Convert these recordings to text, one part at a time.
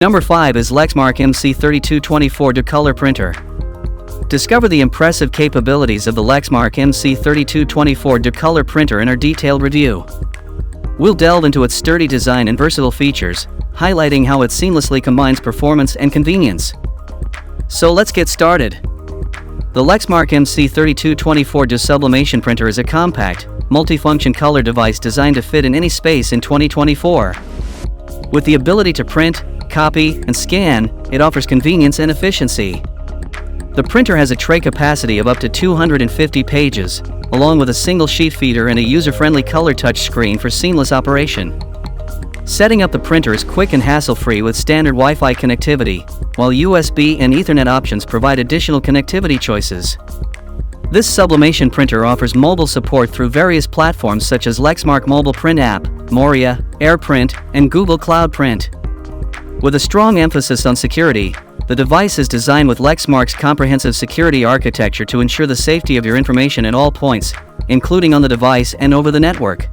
Number 5 is LexMark MC3224DWE Color Printer. Discover the impressive capabilities of the LexMark MC3224DWE Color Printer in our detailed review. We'll delve into its sturdy design and versatile features, highlighting how it seamlessly combines performance and convenience. So let's get started. The LexMark MC3224DWE Sublimation Printer is a compact, multifunction color device designed to fit in any space in 2024. With the ability to print, copy, and scan, it offers convenience and efficiency. The printer has a tray capacity of up to 250 pages, along with a single sheet feeder and a user-friendly color touchscreen for seamless operation. Setting up the printer is quick and hassle-free with standard Wi-Fi connectivity, while USB and Ethernet options provide additional connectivity choices. This sublimation printer offers mobile support through various platforms such as LexMark Mobile Print App, Moria, AirPrint, and Google Cloud Print. With a strong emphasis on security, the device is designed with LexMark's comprehensive security architecture to ensure the safety of your information at all points, including on the device and over the network.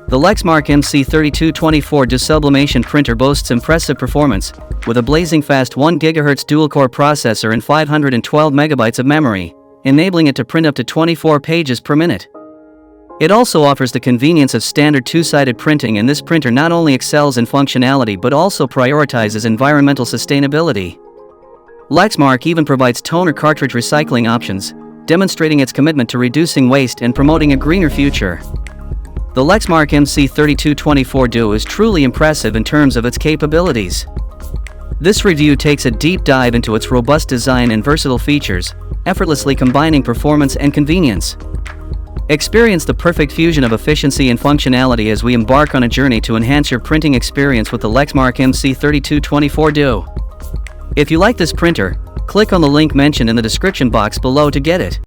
The LexMark MC3224DWE Sublimation Printer boasts impressive performance, with a blazing fast 1 GHz dual-core processor and 512 MB of memory, enabling it to print up to 24 pages per minute. It also offers the convenience of standard two-sided printing, and this printer not only excels in functionality but also prioritizes environmental sustainability. LexMark even provides toner cartridge recycling options, demonstrating its commitment to reducing waste and promoting a greener future. The LexMark MC3224DWE is truly impressive in terms of its capabilities. This review takes a deep dive into its robust design and versatile features, effortlessly combining performance and convenience. Experience the perfect fusion of efficiency and functionality as we embark on a journey to enhance your printing experience with the LexMark MC3224DWE. If you like this printer, click on the link mentioned in the description box below to get it.